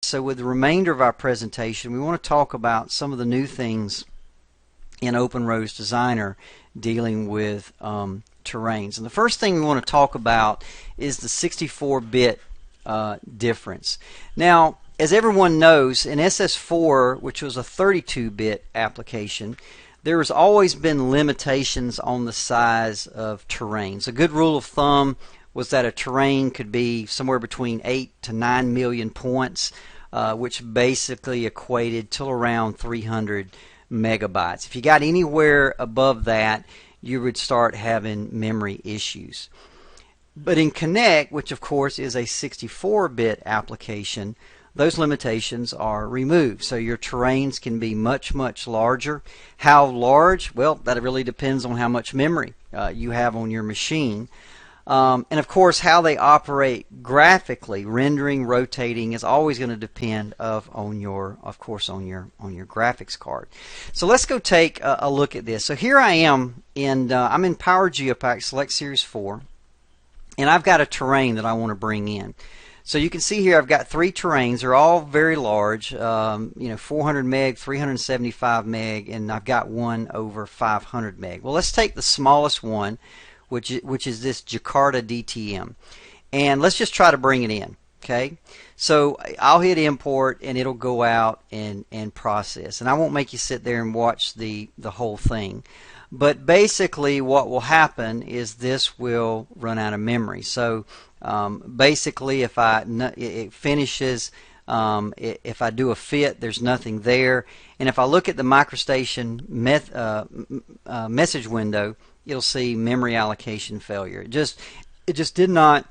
So with the remainder of our presentation, we want to talk about some of the new things in OpenRoads Designer dealing with terrains. And the first thing we want to talk about is the 64-bit difference. Now, as everyone knows, in SS4, which was a 32-bit application, there has always been limitations on the size of terrains. A good rule of thumb was that a terrain could be somewhere between 8 to 9 million points, which basically equated to around 300 megabytes. If you got anywhere above that, you would start having memory issues. But in Connect, which of course is a 64-bit application, those limitations are removed. So your terrains can be much, much larger. How large? Well, that really depends on how much memory you have on your machine. And of course, how they operate graphically, rendering, rotating, is always going to depend on your graphics card. So let's go take a look at this. So here I am I'm in Power Geopack Select Series 4, and I've got a terrain that I want to bring in. So you can see here I've got 3 terrains. They're all very large, 400 meg, 375 meg, and I've got one over 500 meg. Well, let's take the smallest one, which is this Jakarta DTM, and let's just try to bring it in. Okay, so I'll hit import and it'll go out and process, and I won't make you sit there and watch the whole thing, but basically what will happen is this will run out of memory. So basically if it finishes, if I do a fit, there's nothing there, and if I look at the MicroStation message window, you'll see memory allocation failure. It just did not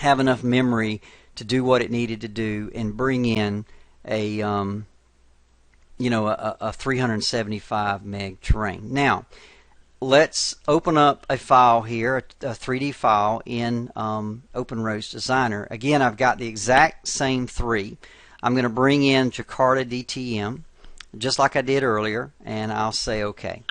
have enough memory to do what it needed to do and bring in a 375 meg terrain. Now let's open up a file here, a 3D file in OpenRoads Designer. Again, I've got the exact same 3. I'm going to bring in Jakarta DTM just like I did earlier, and I'll say OK.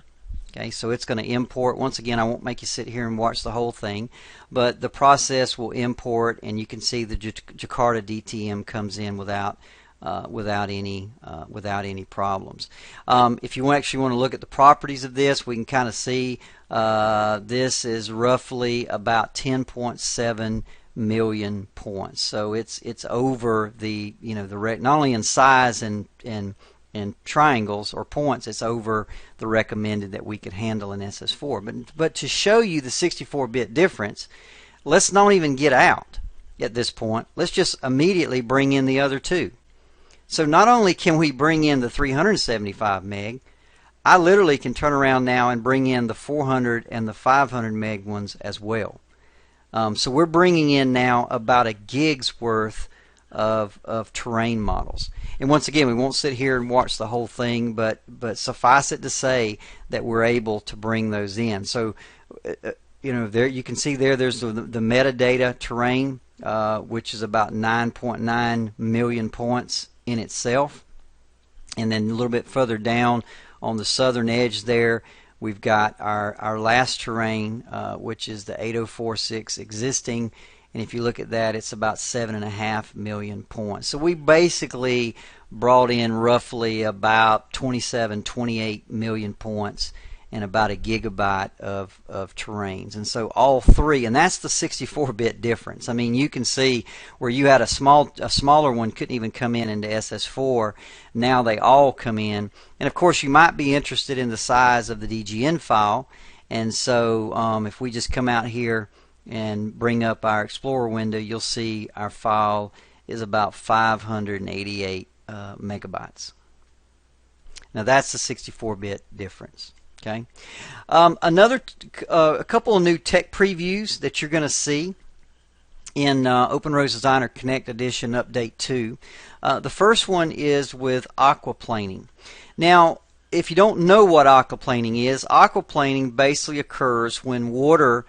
Okay, so it's going to import. Once again, I won't make you sit here and watch the whole thing, but the process will import, and you can see the Jakarta DTM comes in without any problems. If you actually want to look at the properties of this, we can kind of see this is roughly about 10.7 million points. So it's over the not only in size and triangles or points, it's over the recommended that we could handle in SS4. But to show you the 64-bit difference, let's not even get out at this point. Let's just immediately bring in the other 2. So not only can we bring in the 375 meg, I literally can turn around now and bring in the 400 and the 500 meg ones as well. So we're bringing in now about a gig's worth of terrain models. And once again, we won't sit here and watch the whole thing, but suffice it to say that we're able to bring those in. So there you can see there's the metadata terrain, which is about 9.9 million points in itself. And then a little bit further down on the southern edge there, we've got our last terrain, which is the 8046 existing. And if you look at that, it's about 7.5 million points. So we basically brought in roughly about 28 million points and about a gigabyte of terrains. And so all 3, and that's the 64-bit difference. I mean, you can see where you had a smaller one couldn't even come in into SS4. Now they all come in. And of course, you might be interested in the size of the DGN file. And so if we just come out here and bring up our Explorer window, you'll see our file is about 588 megabytes. Now that's the 64-bit difference. Okay, a couple of new tech previews that you're going to see in OpenRoads Designer Connect Edition Update 2. The first one is with aquaplaning. Now, if you don't know what aquaplaning basically occurs when water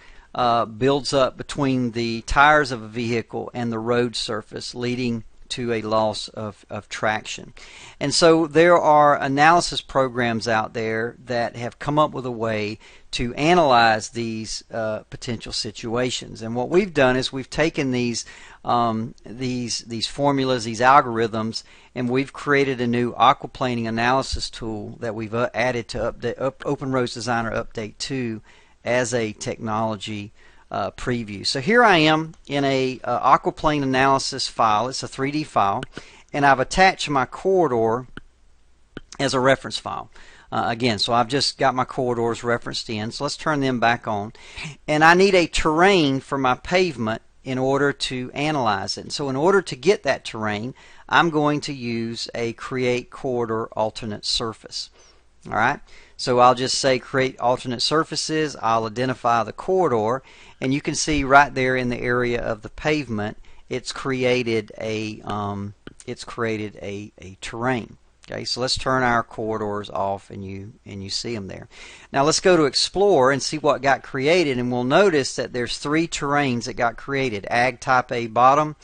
builds up between the tires of a vehicle and the road surface, leading to a loss of traction. And so there are analysis programs out there that have come up with a way to analyze these potential situations. And what we've done is we've taken these formulas, these algorithms, and we've created a new aquaplaning analysis tool that we've added to OpenRoads Designer Update 2 as a technology preview. So here I am in a aquaplane analysis file. It's a 3D file, and I've attached my corridor as a reference file. Again, so I've just got my corridors referenced in. So let's turn them back on. And I need a terrain for my pavement in order to analyze it. And so in order to get that terrain, I'm going to use a create corridor alternate surface. All right. So I'll just say create alternate surfaces. I'll identify the corridor, and you can see right there in the area of the pavement, it's created a terrain. Okay, so let's turn our corridors off, and you see them there. Now let's go to Explore and see what got created, and we'll notice that there's 3 terrains that got created: Ag Type A bottom,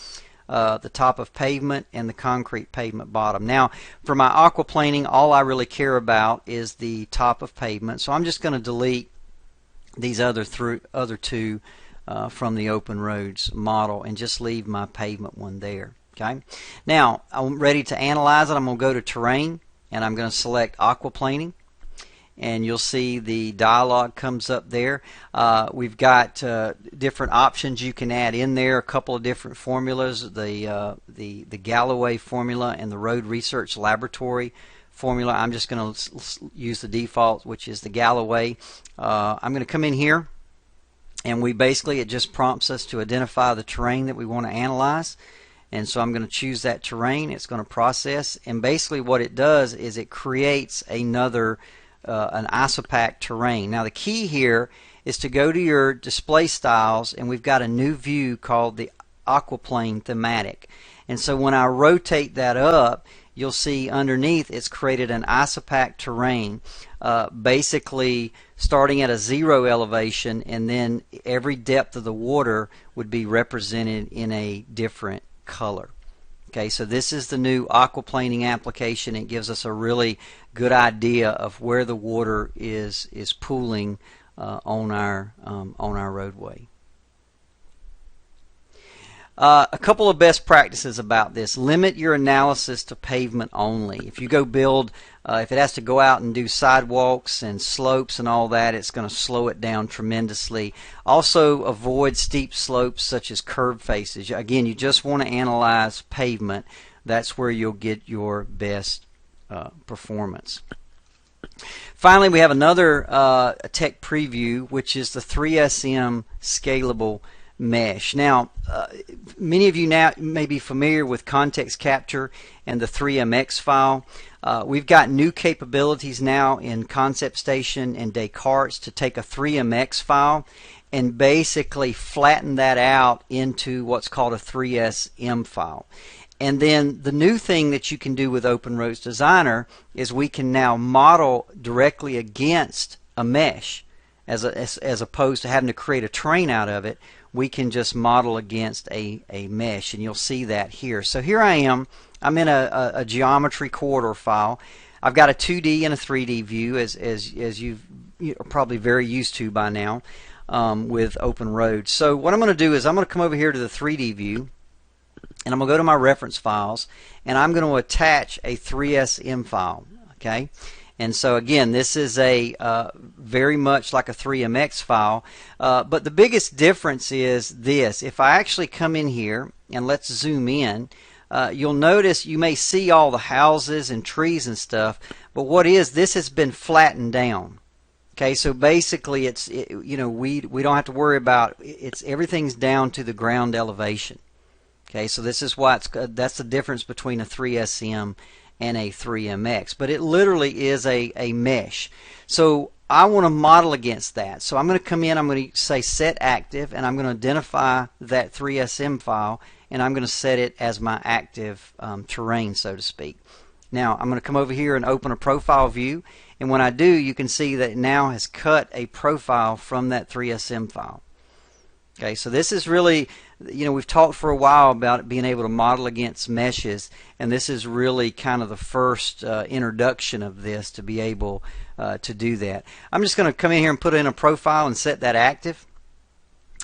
the top of pavement, and the concrete pavement bottom. Now for my aquaplaning, all I really care about is the top of pavement, so I'm just going to delete these other 2 from the OpenRoads model and just leave my pavement one there. Okay. Now I'm ready to analyze it. I'm going to go to Terrain, and I'm going to select Aquaplaning, and you'll see the dialog comes up there. We've got different options you can add in there. A couple of different formulas: the Galloway formula and the Road Research Laboratory formula. I'm just going to use the default, which is the Galloway. I'm going to come in here, and it just prompts us to identify the terrain that we want to analyze. And so I'm going to choose that terrain. It's going to process, and basically what it does is it creates another an isopack terrain. Now the key here is to go to your display styles, and we've got a new view called the Aquaplane Thematic. And so when I rotate that up, you'll see underneath it's created an isopack terrain, basically starting at a 0 elevation, and then every depth of the water would be represented in a different color. Okay, so this is the new aquaplaning application. It gives us a really good idea of where the water is pooling on our roadway. A couple of best practices about this: limit your analysis to pavement only. If you go build, if it has to go out and do sidewalks and slopes and all that, it's going to slow it down tremendously. Also avoid steep slopes such as curb faces. Again, you just want to analyze pavement. That's where you'll get your best performance. Finally, we have another tech preview, which is the 3SM Scalable mesh. Now many of you now may be familiar with context capture and the 3MX file. We've got new capabilities now in Concept Station and Descartes to take a 3MX file and basically flatten that out into what's called a 3SM file. And then the new thing that you can do with OpenRoads Designer is we can now model directly against a mesh, as opposed to having to create a terrain out of it. We can just model against a mesh, and you'll see that here. So here I am. I'm in a geometry corridor file. I've got a 2D and a 3D view, as you're probably very used to by now with OpenRoads. So what I'm going to do is I'm going to come over here to the 3D view, and I'm going to go to my reference files, and I'm going to attach a 3SM file. Okay. And so again, this is a very much like a 3MX file, but the biggest difference is this. If I actually come in here and let's zoom in, you'll notice you may see all the houses and trees and stuff, but this has been flattened down. Okay, so basically we don't have to worry about everything's down to the ground elevation. Okay, so this is why that's the difference between a 3SM and a 3MX, but it literally is a mesh. So I want to model against that. So I'm going to come in, I'm going to say set active, and I'm going to identify that 3SM file, and I'm going to set it as my active terrain, so to speak. Now I'm going to come over here and open a profile view, and when I do, you can see that it now has cut a profile from that 3SM file. Okay, so this is really we've talked for a while about being able to model against meshes, and this is really kind of the first introduction of this to be able to do that. I'm just going to come in here and put in a profile and set that active.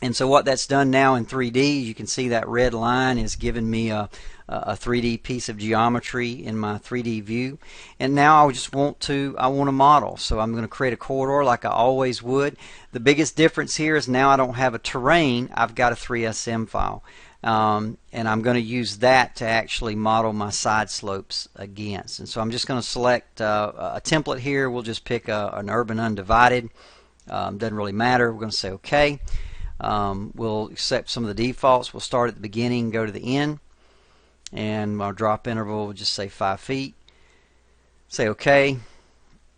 And so what that's done now in 3D, you can see that red line is giving me a 3D piece of geometry in my 3D view. And now I just want to model. So I'm going to create a corridor like I always would. The biggest difference here is now I don't have a terrain, I've got a 3SM file. And I'm going to use that to actually model my side slopes against. And so I'm just going to select a template here. We'll just pick an urban undivided. Doesn't really matter. We're going to say OK. We'll accept some of the defaults. We'll start at the beginning, go to the end, and our drop interval will just say 5 feet. Say OK,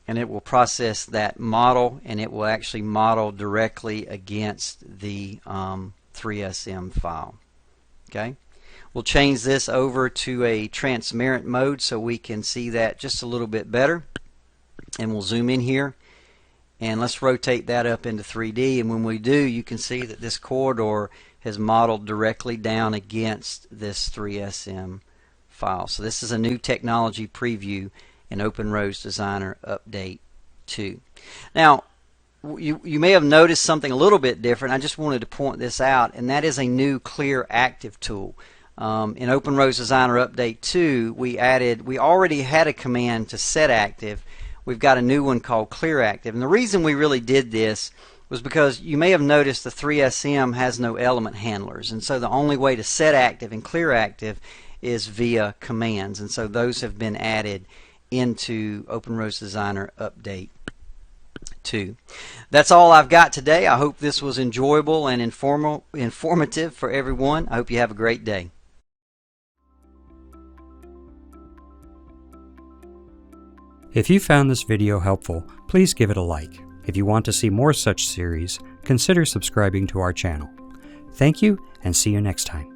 and it will process that model, and it will actually model directly against the 3SM file. Okay, we'll change this over to a transparent mode so we can see that just a little bit better, and we'll zoom in here. And let's rotate that up into 3D, and when we do, you can see that this corridor has modeled directly down against this 3SM file. So this is a new technology preview in OpenRoads Designer Update 2. Now, you may have noticed something a little bit different. I just wanted to point this out, and that is a new Clear Active tool. In OpenRoads Designer Update 2, we already had a command to set active. We've got a new one called Clear Active. And the reason we really did this was because you may have noticed the 3SM has no element handlers. And so the only way to set active and clear active is via commands. And so those have been added into OpenRoads Designer Update 2. That's all I've got today. I hope this was enjoyable and informative for everyone. I hope you have a great day. If you found this video helpful, please give it a like. If you want to see more such series, consider subscribing to our channel. Thank you, and see you next time.